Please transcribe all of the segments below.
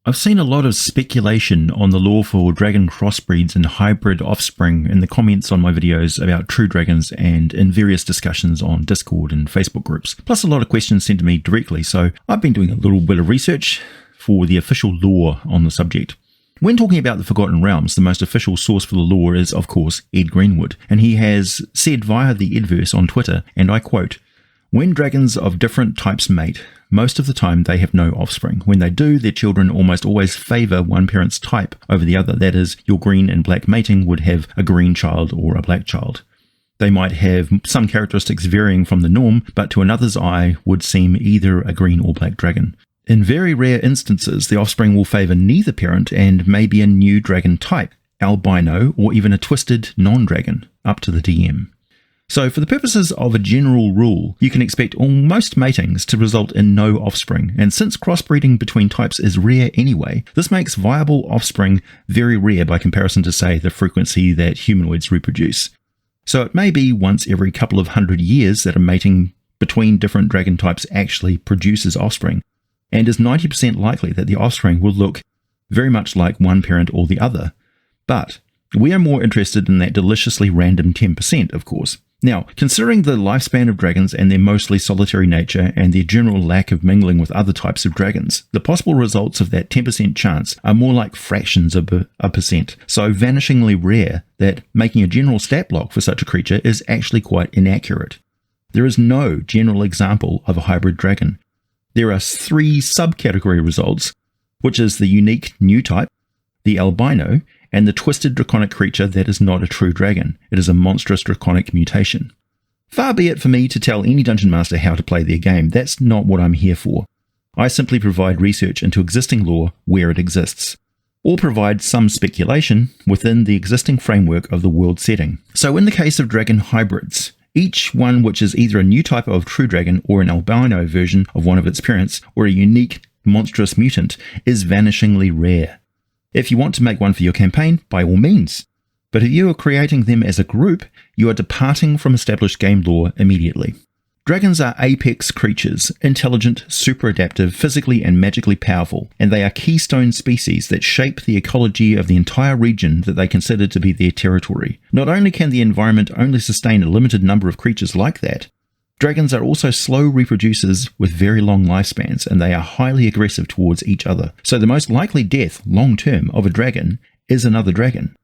I've seen a lot of speculation on the lore for dragon crossbreeds and hybrid offspring in the comments on my videos about true dragons and in various discussions on Discord and Facebook groups, plus a lot of questions sent to me directly, so I've been doing a little bit of research for the official lore on the subject. When talking about the Forgotten Realms, the most official source for the lore is, of course, Ed Greenwood, and he has said via the Edverse on Twitter, and I quote, "When dragons of different types mate, most of the time they have no offspring. When they do, their children almost always favour one parent's type over the other. That is, your green and black mating would have a green child or a black child. They might have some characteristics varying from the norm, but to another's eye would seem either a green or black dragon. In very rare instances, the offspring will favour neither parent and may be a new dragon type, albino, or even a twisted non-dragon, up to the DM. So for the purposes of a general rule, you can expect most matings to result in no offspring, and since crossbreeding between types is rare anyway, this makes viable offspring very rare by comparison to, say, the frequency that humanoids reproduce. So it may be once every couple of 100 years that a mating between different dragon types actually produces offspring, and is 90% likely that the offspring will look very much like one parent or the other. But we are more interested in that deliciously random 10%, of course. Now, considering the lifespan of dragons and their mostly solitary nature and their general lack of mingling with other types of dragons, the possible results of that 10% chance are more like fractions of a percent, so vanishingly rare that making a general stat block for such a creature is actually quite inaccurate. There is no general example of a hybrid dragon. There are 3 subcategory results, which is the unique new type, the albino, and the twisted draconic creature that is not a true dragon. It is a monstrous draconic mutation. Far be it for me to tell any dungeon master how to play their game. That's not what I'm here for. I simply provide research into existing lore where it exists, or provide some speculation within the existing framework of the world setting. So in the case of dragon hybrids, each one which is either a new type of true dragon or an albino version of one of its parents, or a unique monstrous mutant, is vanishingly rare. If you want to make one for your campaign, by all means. But if you are creating them as a group, you are departing from established game lore immediately. Dragons are apex creatures, intelligent, super adaptive, physically and magically powerful, and they are keystone species that shape the ecology of the entire region that they consider to be their territory. Not only can the environment only sustain a limited number of creatures like that, dragons are also slow reproducers with very long lifespans, and they are highly aggressive towards each other. So the most likely death, long-term, of a dragon is another dragon.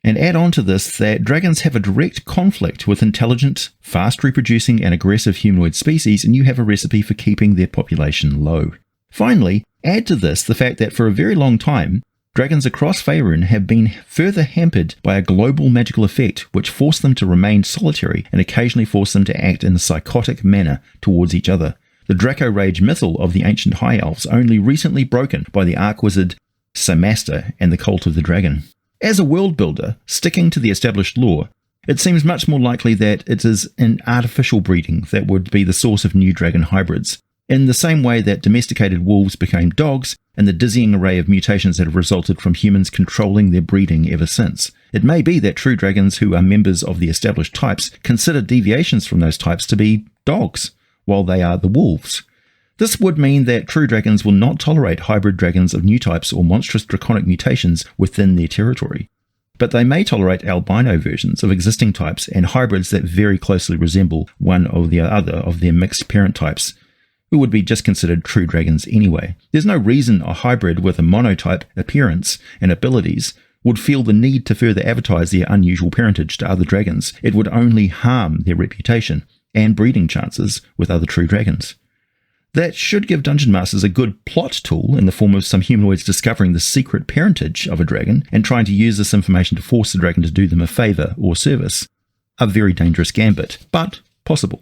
And add on to this that dragons have a direct conflict with intelligent, fast-reproducing and aggressive humanoid species, and you have a recipe for keeping their population low. Finally, add to this the fact that for a very long time, dragons across Faerun have been further hampered by a global magical effect which forced them to remain solitary and occasionally forced them to act in a psychotic manner towards each other. The Draco Rage mythal of the ancient High Elves only recently broken by the Archwizard Samaster and the Cult of the Dragon. As a world builder, sticking to the established lore, it seems much more likely that it is an artificial breeding that would be the source of new dragon hybrids, in the same way that domesticated wolves became dogs, and the dizzying array of mutations that have resulted from humans controlling their breeding ever since. It may be that true dragons who are members of the established types consider deviations from those types to be dogs, while they are the wolves. This would mean that true dragons will not tolerate hybrid dragons of new types or monstrous draconic mutations within their territory. But they may tolerate albino versions of existing types and hybrids that very closely resemble one or the other of their mixed parent types, who would be just considered true dragons anyway. There's no reason a hybrid with a monotype appearance and abilities would feel the need to further advertise their unusual parentage to other dragons. It would only harm their reputation and breeding chances with other true dragons. That should give Dungeon Masters a good plot tool in the form of some humanoids discovering the secret parentage of a dragon and trying to use this information to force the dragon to do them a favour or service. A very dangerous gambit, but possible.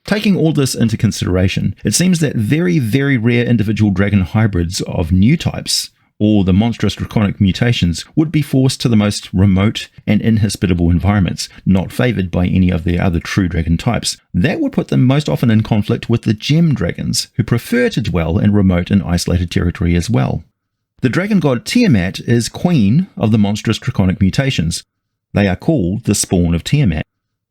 Taking all this into consideration, it seems that very, very rare individual dragon hybrids of new types, or the monstrous draconic mutations, would be forced to the most remote and inhospitable environments, not favoured by any of the other true dragon types. That would put them most often in conflict with the gem dragons, who prefer to dwell in remote and isolated territory as well. The dragon god Tiamat is queen of the monstrous draconic mutations. They are called the spawn of Tiamat.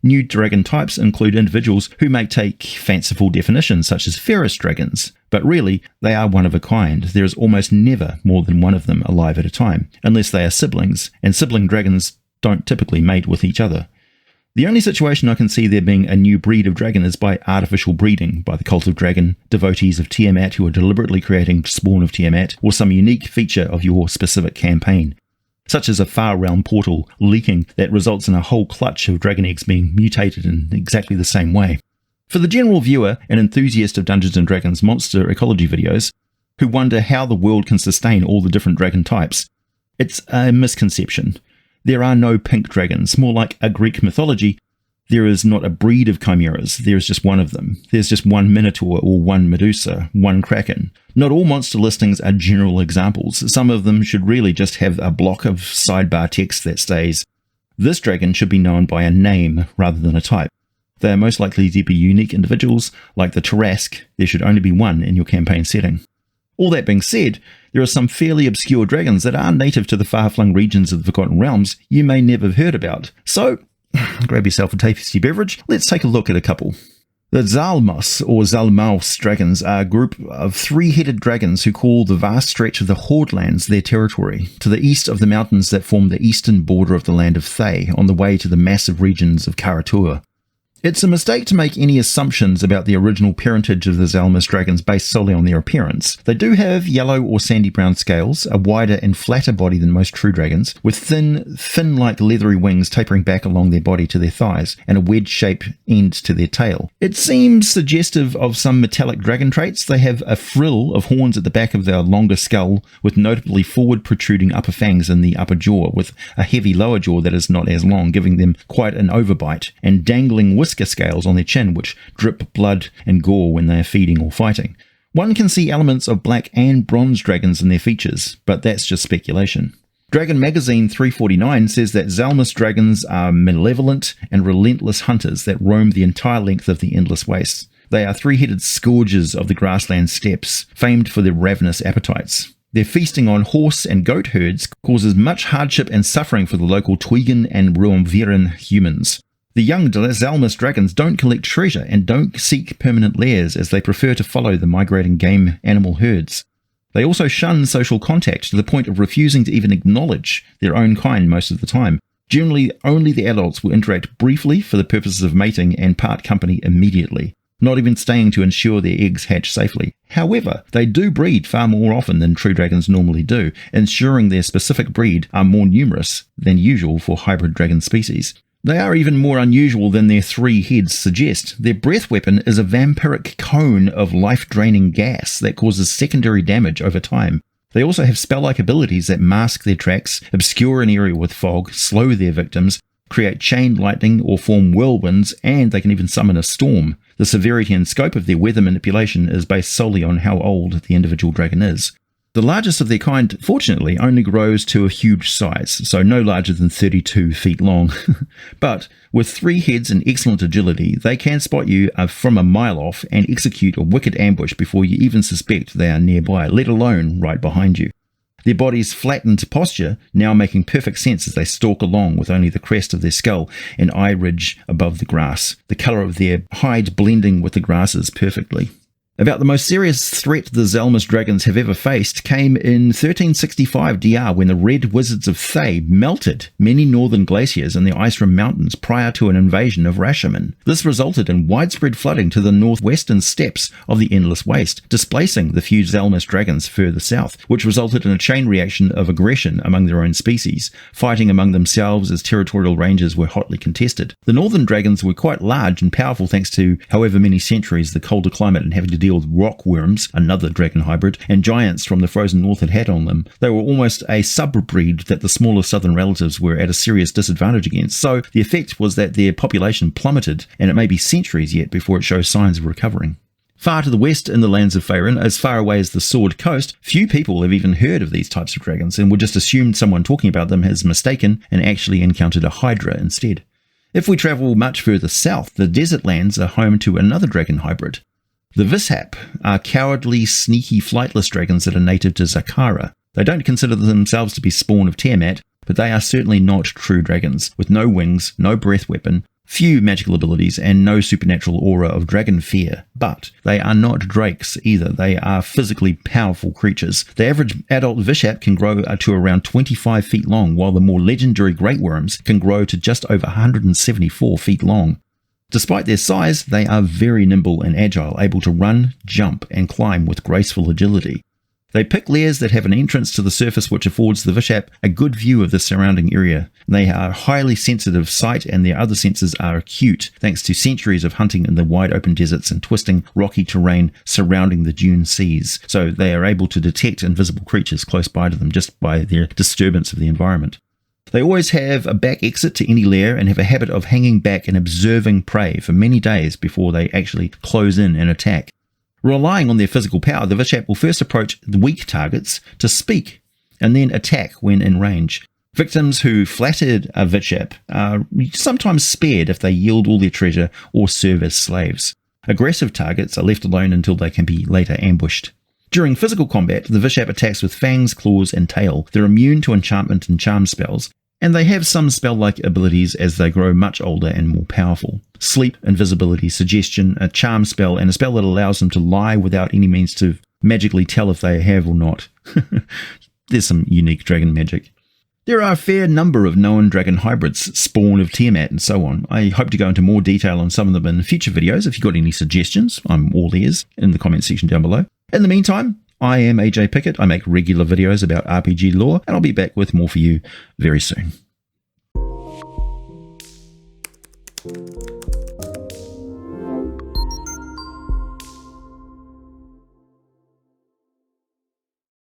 New dragon types include individuals who may take fanciful definitions such as Theros dragons, but really, they are one of a kind. There is almost never more than one of them alive at a time, unless they are siblings, and sibling dragons don't typically mate with each other. The only situation I can see there being a new breed of dragon is by artificial breeding, by the cult of dragon, devotees of Tiamat who are deliberately creating spawn of Tiamat, or some unique feature of your specific campaign, such as a far realm portal leaking that results in a whole clutch of dragon eggs being mutated in exactly the same way. For the general viewer and enthusiast of Dungeons & Dragons monster ecology videos, who wonder how the world can sustain all the different dragon types, it's a misconception. There are no pink dragons. More like a Greek mythology, there is not a breed of chimeras, there is just one of them. There's just one minotaur or one medusa, one kraken. Not all monster listings are general examples. Some of them should really just have a block of sidebar text that states, "This dragon should be known by a name rather than a type." They are most likely to be unique individuals, like the Tarrasque. There should only be one in your campaign setting. All that being said, there are some fairly obscure dragons that are native to the far-flung regions of the Forgotten Realms you may never have heard about. So, grab yourself a tasty beverage, let's take a look at a couple. The Xalamus or Xalamus dragons are a group of three-headed dragons who call the vast stretch of the Hordelands their territory, to the east of the mountains that form the eastern border of the land of Thay, on the way to the massive regions of Karatur. It's a mistake to make any assumptions about the original parentage of the Xalamus dragons based solely on their appearance. They do have yellow or sandy brown scales, a wider and flatter body than most true dragons, with thin, fin-like leathery wings tapering back along their body to their thighs, and a wedge-shaped end to their tail. It seems suggestive of some metallic dragon traits. They have a frill of horns at the back of their longer skull, with notably forward protruding upper fangs in the upper jaw, with a heavy lower jaw that is not as long, giving them quite an overbite, and dangling whisker scales on their chin which drip blood and gore when they are feeding or fighting. One can see elements of black and bronze dragons in their features, but that's just speculation. Dragon Magazine 349 says that Xalamus dragons are malevolent and relentless hunters that roam the entire length of the endless wastes. They are three-headed scourges of the grassland steppes, famed for their ravenous appetites. Their feasting on horse and goat herds causes much hardship and suffering for the local Tweegan and Ruamviran humans. The young Xalamus dragons don't collect treasure and don't seek permanent lairs, as they prefer to follow the migrating game animal herds. They also shun social contact to the point of refusing to even acknowledge their own kind most of the time. Generally, only the adults will interact briefly for the purposes of mating and part company immediately, not even staying to ensure their eggs hatch safely. However, they do breed far more often than true dragons normally do, ensuring their specific breed are more numerous than usual for hybrid dragon species. They are even more unusual than their three heads suggest. Their breath weapon is a vampiric cone of life-draining gas that causes secondary damage over time. They also have spell-like abilities that mask their tracks, obscure an area with fog, slow their victims, create chain lightning or form whirlwinds, and they can even summon a storm. The severity and scope of their weather manipulation is based solely on how old the individual dragon is. The largest of their kind, fortunately, only grows to a huge size, so no larger than 32 feet long. But with three heads and excellent agility, they can spot you from a mile off and execute a wicked ambush before you even suspect they are nearby, let alone right behind you. Their body's flattened posture now making perfect sense as they stalk along with only the crest of their skull and eye ridge above the grass, the colour of their hide blending with the grasses perfectly. About the most serious threat the Xalamus dragons have ever faced came in 1365 DR when the Red Wizards of Thay melted many northern glaciers in the Ice Rim Mountains prior to an invasion of Rashomon. This resulted in widespread flooding to the northwestern steppes of the Endless Waste, displacing the few Xalamus dragons further south, which resulted in a chain reaction of aggression among their own species, fighting among themselves as territorial ranges were hotly contested. The northern dragons were quite large and powerful thanks to however many centuries the colder climate and having to deal with rock worms, another dragon hybrid, and giants from the frozen north had on them. They were almost a sub-breed that the smaller southern relatives were at a serious disadvantage against, so the effect was that their population plummeted, and it may be centuries yet before it shows signs of recovering. Far to the west in the lands of Faerun, as far away as the Sword Coast, few people have even heard of these types of dragons and would just assume someone talking about them has mistaken and actually encountered a hydra instead. If we travel much further south, the desert lands are home to another dragon hybrid. The Vishap are cowardly, sneaky, flightless dragons that are native to Zakara. They don't consider themselves to be spawn of Tiamat, but they are certainly not true dragons, with no wings, no breath weapon, few magical abilities, and no supernatural aura of dragon fear. But they are not drakes either. They are physically powerful creatures. The average adult Vishap can grow to around 25 feet long, while the more legendary great worms can grow to just over 174 feet long. Despite their size, they are very nimble and agile, able to run, jump, and climb with graceful agility. They pick lairs that have an entrance to the surface which affords the Vishap a good view of the surrounding area. They are highly sensitive of sight, and their other senses are acute thanks to centuries of hunting in the wide open deserts and twisting rocky terrain surrounding the dune seas, so they are able to detect invisible creatures close by to them just by their disturbance of the environment. They always have a back exit to any lair and have a habit of hanging back and observing prey for many days before they actually close in and attack. Relying on their physical power, the Vishap will first approach the weak targets to speak and then attack when in range. Victims who flattered a Vishap are sometimes spared if they yield all their treasure or serve as slaves. Aggressive targets are left alone until they can be later ambushed. During physical combat, the Vishap attacks with fangs, claws, and tail. They're immune to enchantment and charm spells, and they have some spell-like abilities as they grow much older and more powerful. Sleep, invisibility, suggestion, a charm spell, and a spell that allows them to lie without any means to magically tell if they have or not. There's some unique dragon magic. There are a fair number of known dragon hybrids, spawn of Tiamat and so on. I hope to go into more detail on some of them in future videos. If you've got any suggestions, I'm all ears in the comment section down below. In the meantime, I am AJ Pickett. I make regular videos about RPG lore, and I'll be back with more for you very soon.